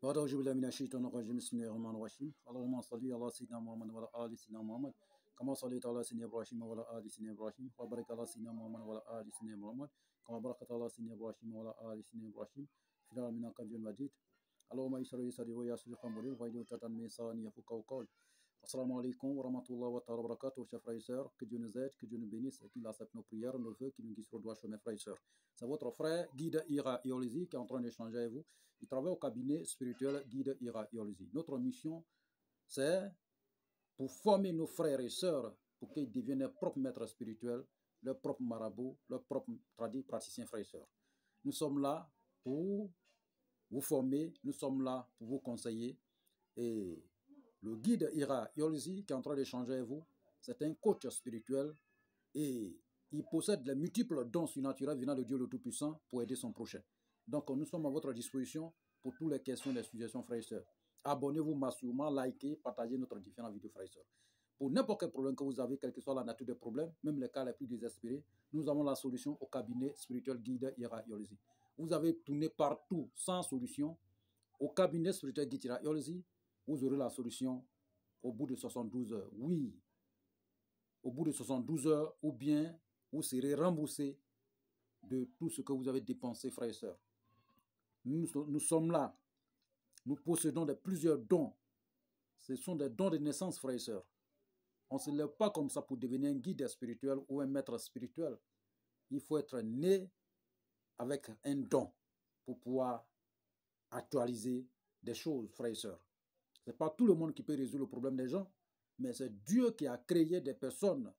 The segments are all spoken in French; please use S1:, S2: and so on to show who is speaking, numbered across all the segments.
S1: أعوذ بالله من الشيطان الرجيم بسم الله الرحمن الرحيم اللهم صل على سيدنا محمد وعلى آل سيدنا محمد كما صليت على سيدنا إبراهيم وعلى آل سيدنا إبراهيم وبارك على سيدنا محمد وعلى آل سيدنا محمد كما باركت على سيدنا إبراهيم وعلى آل سيدنا إبراهيم في العالمين إنك حميد مجيد اللهم اشرح لي صدري ويسر لي أمري واحلل عقدة من لساني يفقهوا قولي. Assalamu alaikum wa rahmatullahi wa ta'ala wa barakatuh, chers frères et sœurs, que Dieu nous aide, que Dieu nous bénisse et qu'il accepte nos prières, nos vœux, qu'il nous guide sur le droit chemin, frères et sœurs. C'est votre frère Guide Ira Iolizi qui est en train d'échanger avec vous. Il travaille au cabinet spirituel Guide Ira Iolizi. Notre mission, c'est pour former nos frères et sœurs pour qu'ils deviennent leurs propres maîtres spirituels, leurs propres marabouts, leurs propres praticiens, frères et sœurs. Nous sommes là pour vous former, nous sommes là pour vous conseiller. Et le guide Ira Iolizi, qui est en train d'échanger avec vous, c'est un coach spirituel et il possède les multiples dons surnaturels venant de Dieu le Tout-Puissant pour aider son prochain. Donc, nous sommes à votre disposition pour toutes les questions et les suggestions, frères et sœurs. Abonnez-vous massivement, likez, partagez notre différentes vidéos, frères et sœurs. Pour n'importe quel problème que vous avez, quelle que soit la nature des problèmes, même les cas les plus désespérés, nous avons la solution au cabinet spirituel guide Ira Iolizi. Vous avez tourné partout sans solution. Au cabinet spirituel guide Ira Iolizi, vous aurez la solution au bout de 72 heures. Oui, au bout de 72 heures, ou bien vous serez remboursé de tout ce que vous avez dépensé, frères et sœurs. Nous sommes là. Nous possédons plusieurs dons. Ce sont des dons de naissance, frères et sœurs. On ne se lève pas comme ça pour devenir un guide spirituel ou un maître spirituel. Il faut être né avec un don pour pouvoir actualiser des choses, frères et sœurs. Ce n'est pas tout le monde qui peut résoudre le problème des gens, mais c'est Dieu qui a créé des personnes.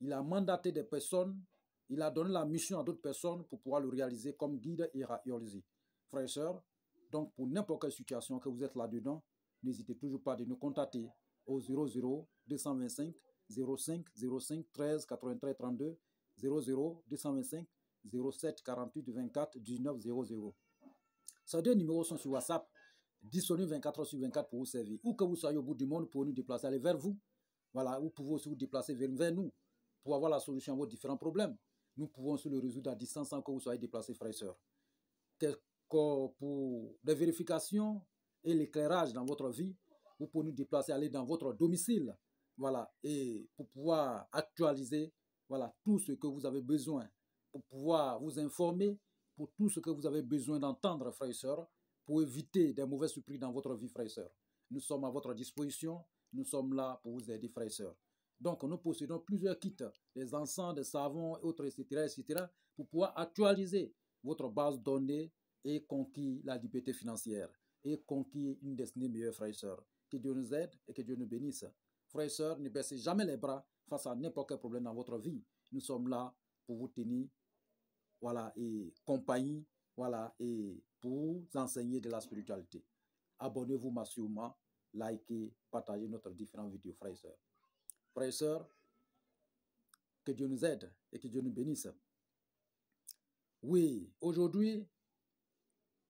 S1: Il a mandaté des personnes, il a donné la mission à d'autres personnes pour pouvoir le réaliser comme guide Ira Iolizi. Frères et sœurs, donc pour n'importe quelle situation que vous êtes là-dedans, n'hésitez toujours pas de nous contacter au 00 225 05 05 13 93 32 00 225 07 48 24 19 00. Ces deux numéros sont sur WhatsApp, disponibles 24 heures sur 24 pour vous servir. Où que vous soyez au bout du monde, pour nous déplacer, aller vers vous. Voilà, vous pouvez aussi vous déplacer vers nous pour avoir la solution à vos différents problèmes. Nous pouvons aussi le résoudre à distance sans que vous soyez déplacés, frères et sœurs. Pour des vérifications et l'éclairage dans votre vie, vous pouvez nous déplacer, aller dans votre domicile. Voilà, et pour pouvoir actualiser voilà, tout ce que vous avez besoin, pour pouvoir vous informer, pour tout ce que vous avez besoin d'entendre, frères et sœurs, pour éviter des mauvais surprises dans votre vie, frères et sœurs. Nous sommes à votre disposition, nous sommes là pour vous aider, frères et sœurs. Donc, nous possédons plusieurs kits, des encens, des savons, autres, etc., pour pouvoir actualiser votre base de données et conquérir la liberté financière et conquérir une destinée meilleure, frères et sœurs. Que Dieu nous aide et que Dieu nous bénisse. Frères et sœurs, ne baissez jamais les bras face à n'importe quel problème dans votre vie. Nous sommes là pour vous tenir, voilà, et compagnie, voilà, et pour vous enseigner de la spiritualité. Abonnez-vous massivement, likez, partagez notre différentes vidéos, frères et sœurs. Frères et sœurs, que Dieu nous aide et que Dieu nous bénisse. Oui, aujourd'hui,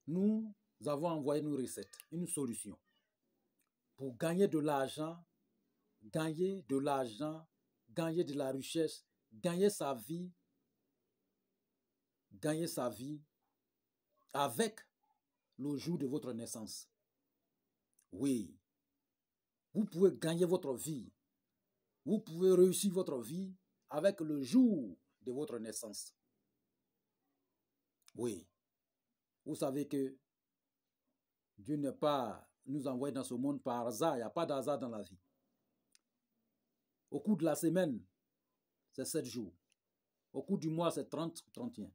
S1: nous avons envoyé une recette, une solution pour gagner de l'argent, gagner de la richesse, gagner sa vie avec le jour de votre naissance. Oui, vous pouvez gagner votre vie. Vous pouvez réussir votre vie avec le jour de votre naissance. Oui, vous savez que Dieu n'est pas nous envoyé dans ce monde par hasard. Il n'y a pas d'hasard dans la vie. Au cours de la semaine, c'est 7 jours. Au cours du mois, c'est 30 ou 31.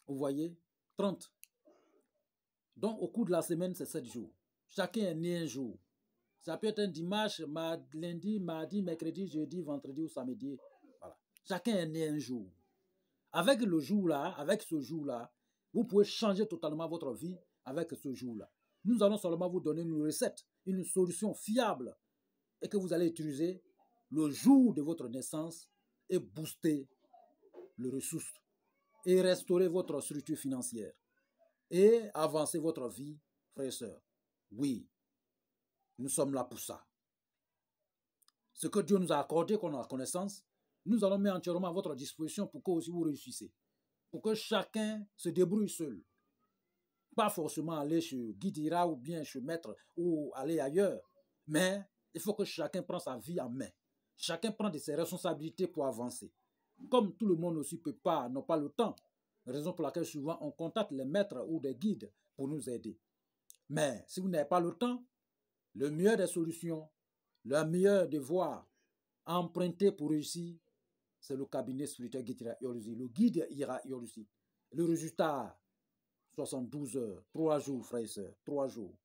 S1: Vous voyez, 30. Donc, au cours de la semaine, c'est 7 jours. Chacun est né un jour. Ça peut être un dimanche, lundi, mardi, mercredi, jeudi, vendredi ou samedi. Voilà. Chacun est né un jour. Avec le jour-là, avec ce jour-là, vous pouvez changer totalement votre vie avec ce jour-là. Nous allons seulement vous donner une recette, une solution fiable et que vous allez utiliser le jour de votre naissance et booster les ressources et restaurer votre structure financière et avancer votre vie, frères et sœurs. Oui, nous sommes là pour ça. Ce que Dieu nous a accordé comme connaissance, nous allons mettre entièrement à votre disposition pour que aussi vous réussissez. Pour que chacun se débrouille seul. Pas forcément aller chez Guidira ou bien chez Maître ou aller ailleurs. Mais il faut que chacun prenne sa vie en main. Chacun prend de ses responsabilités pour avancer. Comme tout le monde aussi peut pas, n'a pas le temps. Raison pour laquelle souvent on contacte les maîtres ou des guides pour nous aider. Mais si vous n'avez pas le temps, le meilleur des solutions, le meilleur devoir à emprunter pour réussir, c'est le cabinet spirituel Guidira Iolusi. Le guide ira Iolusi. Le résultat, 72 heures, 3 jours, frères et sœurs, 3 jours.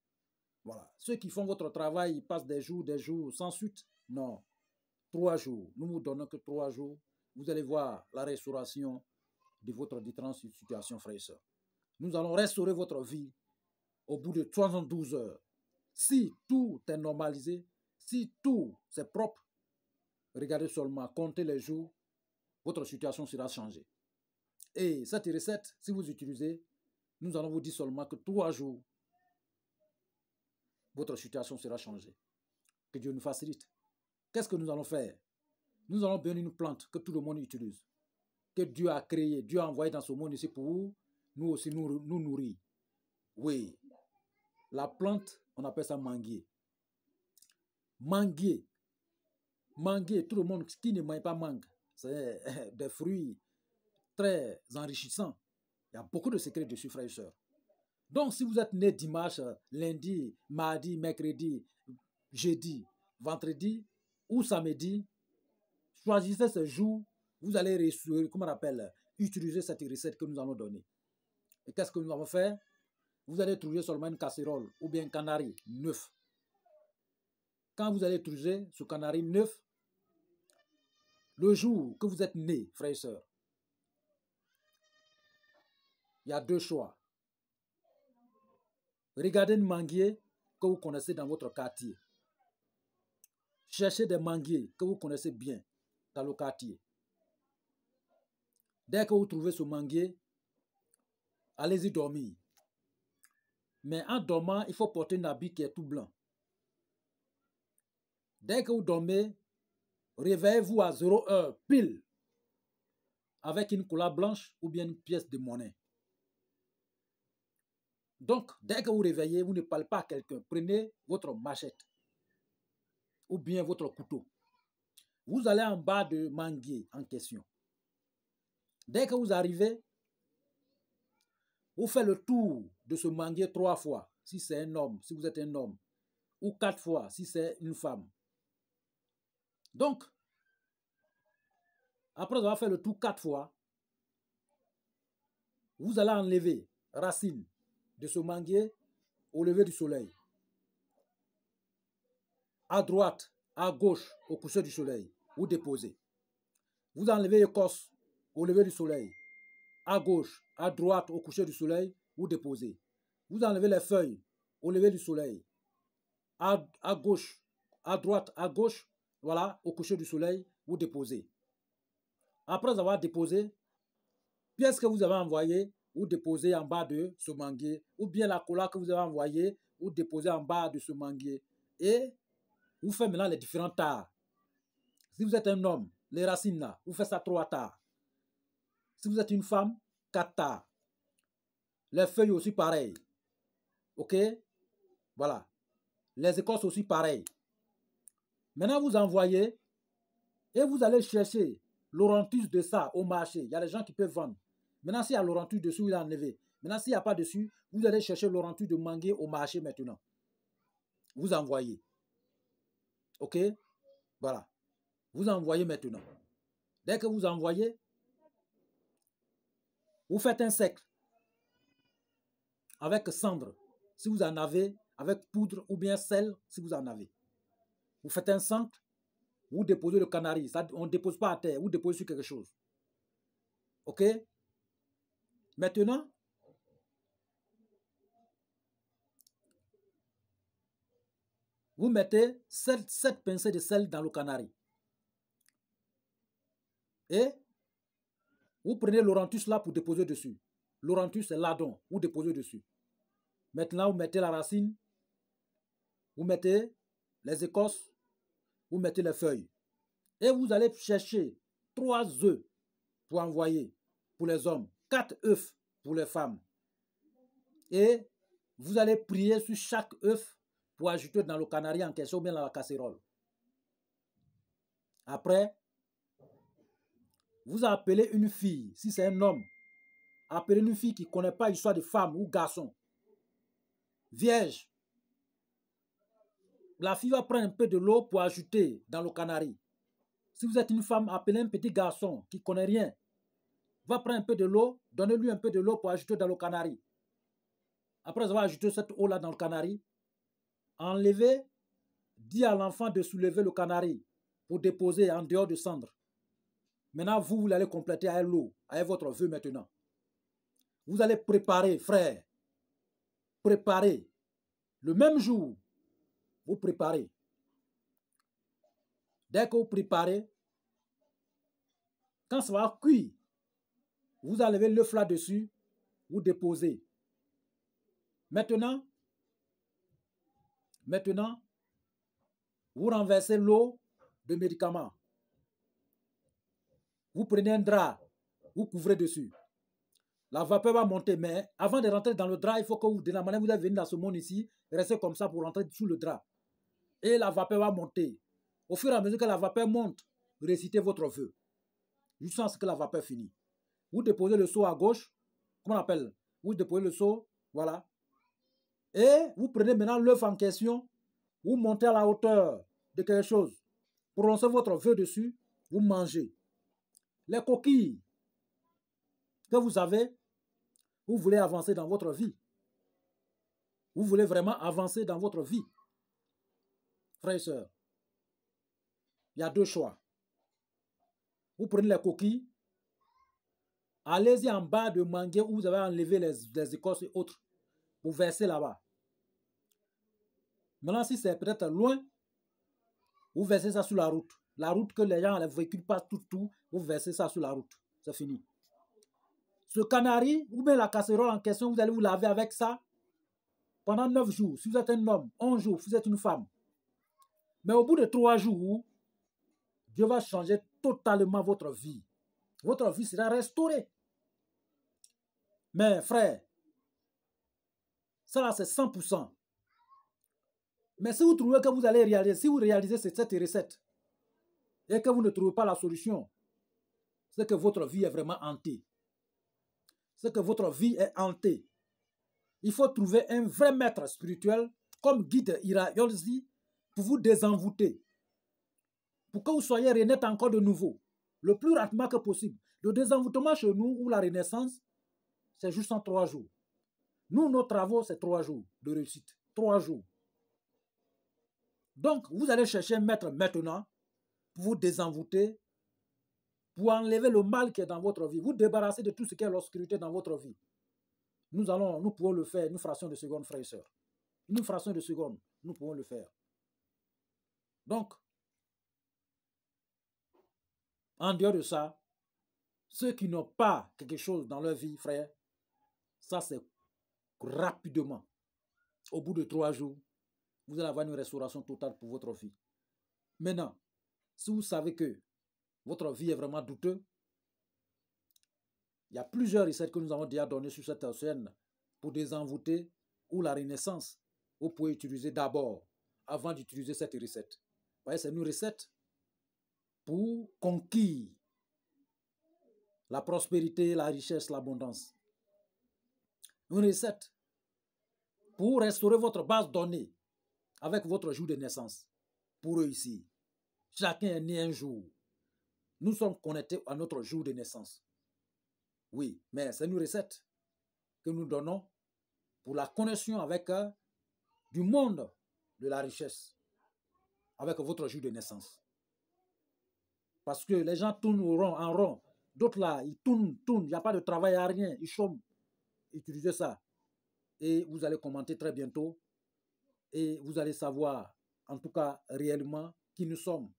S1: Voilà. Ceux qui font votre travail, ils passent des jours, sans suite. Non. 3 jours. Nous ne vous donnons que 3 jours. Vous allez voir la restauration de votre différentes situations, frères et sœurs. Nous allons restaurer votre vie au bout de 72 heures. Si tout est normalisé, si tout c'est propre, regardez seulement, comptez les jours, votre situation sera changée. Et cette recette, si vous utilisez, nous allons vous dire seulement que 3 jours, votre situation sera changée. Que Dieu nous facilite. Qu'est-ce que nous allons faire? Nous allons bénir une plante que tout le monde utilise, que Dieu a créée, Dieu a envoyé dans ce monde ici pour nous aussi nous nourrir. Oui, la plante, on appelle ça manguier. Manguier. Manguier, tout le monde qui ne mange pas mangue, c'est des fruits très enrichissants. Il y a beaucoup de secrets dessus, frères et sœurs. Donc, si vous êtes né dimanche, lundi, mardi, mercredi, jeudi, vendredi ou samedi, choisissez ce jour, vous allez comment on appelle, utiliser cette recette que nous allons donner. Et qu'est-ce que nous allons faire? Vous allez trouver seulement une casserole ou bien un canari neuf. Quand vous allez utiliser ce canari neuf, le jour que vous êtes né, frères et sœurs, il y a 2 choix. Regardez un manguier que vous connaissez dans votre quartier. Cherchez des manguiers que vous connaissez bien dans le quartier. Dès que vous trouvez ce manguier, allez-y dormir. Mais en dormant, il faut porter un habit qui est tout blanc. Dès que vous dormez, réveillez-vous à 0 heure pile avec une couleur blanche ou bien une pièce de monnaie. Donc, dès que vous réveillez, vous ne parlez pas à quelqu'un. Prenez votre machette ou bien votre couteau. Vous allez en bas de manguier en question. Dès que vous arrivez, vous faites le tour de ce manguier 3 fois, si c'est un homme, si vous êtes un homme, ou 4 fois, si c'est une femme. Donc, après avoir fait le tour 4 fois, vous allez enlever racine de ce manguier au lever du soleil. À droite, à gauche, au coucher du soleil, vous déposez. Vous enlevez l'écorce au lever du soleil. À gauche, à droite, au coucher du soleil, vous déposez. Vous enlevez les feuilles au lever du soleil. À gauche, à droite, à gauche, voilà, au coucher du soleil, vous déposez. Après avoir déposé, pièce que vous avez envoyée, vous déposez en bas de ce manguier, ou bien la cola que vous avez envoyée, vous déposez en bas de ce manguier. Et vous faites maintenant les différents tares. Si vous êtes un homme, les racines là, vous faites ça 3 tares. Si vous êtes une femme, 4 tares. Les feuilles aussi pareil. Ok? Voilà. Les écorces aussi pareil. Maintenant, vous envoyez et vous allez chercher l'orantus de ça au marché. Il y a des gens qui peuvent vendre. Maintenant, s'il y a l'orantus dessus, il est enlevé. Maintenant, s'il n'y a pas dessus, vous allez chercher l'orantus de manguier au marché maintenant. Vous envoyez. Ok? Voilà. Vous envoyez maintenant. Dès que vous envoyez, vous faites un cercle avec cendre, si vous en avez, avec poudre ou bien sel, si vous en avez. Vous faites un cercle, vous déposez le canari. Ça, on ne dépose pas à terre, vous déposez sur quelque chose. Ok? Maintenant, vous mettez 7 pincées de sel dans le canari. Et vous prenez l'orantus là pour déposer dessus. L'orantus, c'est ladon, vous déposez dessus. Maintenant, vous mettez la racine, vous mettez les écorces, vous mettez les feuilles. Et vous allez chercher 3 œufs pour envoyer pour les hommes, 4 œufs pour les femmes. Et vous allez prier sur chaque œuf pour ajouter dans le canari en question ou bien dans la casserole. Après, vous appelez une fille, si c'est un homme, appelez une fille qui ne connaît pas l'histoire de femme ou garçon, vierge. La fille va prendre un peu de l'eau pour ajouter dans le canari. Si vous êtes une femme, appelez un petit garçon qui ne connaît rien. Va prendre un peu de l'eau, donnez-lui un peu de l'eau pour ajouter dans le canari. Après avoir ajouté cette eau-là dans le canari, enlevez, dis à l'enfant de soulever le canari pour déposer en dehors de cendre. Maintenant, vous allez compléter avec l'eau, avec votre vœu maintenant. Vous allez préparer, frère. Préparer. Le même jour, vous préparez. Dès que vous préparez, quand ça va cuire, vous enlevez l'œuf là-dessus, vous déposez. Maintenant, vous renversez l'eau de médicament. Vous prenez un drap, vous couvrez dessus. La vapeur va monter, mais avant de rentrer dans le drap, il faut que vous, de la manière vous êtes venu dans ce monde ici, restez comme ça pour rentrer sous le drap. Et la vapeur va monter. Au fur et à mesure que la vapeur monte, récitez votre vœu. Jusqu'à ce que la vapeur finisse. Vous déposez le seau à gauche, comment on appelle? Vous déposez le seau, voilà. Et vous prenez maintenant l'œuf en question, vous montez à la hauteur de quelque chose, prononcez votre vœu dessus, vous mangez. Les coquilles que vous avez, vous voulez avancer dans votre vie. Vous voulez vraiment avancer dans votre vie. Frères et sœurs, il y a deux choix. Vous prenez les coquilles, allez-y en bas de manguier où vous avez enlevé les écorces et autres, vous versez là-bas. Maintenant, si c'est peut-être loin, vous versez ça sur la route. La route que les gens, les véhicules passent tout, vous versez ça sur la route. C'est fini. Ce canari, ou bien la casserole en question, vous allez vous laver avec ça pendant 9 jours. Si vous êtes un homme, 11 jours, si vous êtes une femme. Mais au bout de 3 jours, Dieu va changer totalement votre vie. Votre vie sera restaurée. Mais frère, ça là c'est 100%. Mais si vous trouvez que vous allez réaliser, si vous réalisez cette recette et que vous ne trouvez pas la solution, c'est que votre vie est vraiment hantée. C'est que votre vie est hantée. Il faut trouver un vrai maître spirituel comme guide Ira Yolzi pour vous désenvoûter. Pour que vous soyez renaître encore de nouveau. Le plus rapidement que possible. Le désenvoûtement chez nous ou la renaissance, c'est juste en 3 jours. Nous, nos travaux, c'est 3 jours de réussite. 3 jours. Donc, vous allez chercher un maître maintenant pour vous désenvoûter, pour enlever le mal qui est dans votre vie, vous débarrasser de tout ce qui est l'obscurité dans votre vie. Nous pouvons le faire une fraction de seconde, frères et sœurs. Une fraction de seconde, nous pouvons le faire. Donc, en dehors de ça, ceux qui n'ont pas quelque chose dans leur vie, frère, ça c'est rapidement. Au bout de 3 jours, vous allez avoir une restauration totale pour votre vie. Maintenant, si vous savez que votre vie est vraiment douteuse, il y a plusieurs recettes que nous avons déjà données sur cette chaîne pour désenvoûter ou la renaissance. Vous pouvez utiliser d'abord, avant d'utiliser cette recette. Vous voyez, c'est une recette pour conquérir la prospérité, la richesse, l'abondance. Une recette pour restaurer votre base donnée avec votre jour de naissance, pour réussir. Chacun est né un jour. Nous sommes connectés à notre jour de naissance. Oui, mais c'est une recette que nous donnons pour la connexion avec du monde de la richesse, avec votre jour de naissance. Parce que les gens tournent en rond. D'autres là, ils tournent, il n'y a pas de travail, il n'y a rien, ils chôment. Utilisez ça. Et vous allez commenter très bientôt. Et vous allez savoir, en tout cas, réellement, qui nous sommes.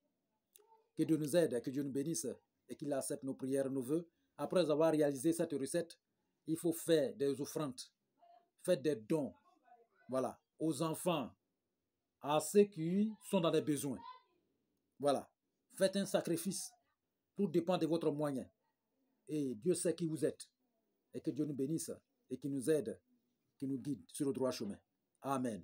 S1: Que Dieu nous aide, que Dieu nous bénisse et qu'il accepte nos prières, nos vœux. Après avoir réalisé cette recette, il faut faire des offrandes, faire des dons, voilà, aux enfants, à ceux qui sont dans des besoins. Voilà, faites un sacrifice. Tout dépend de votre moyen. Et Dieu sait qui vous êtes. Et que Dieu nous bénisse et qu'il nous aide, qui nous guide sur le droit chemin. Amen.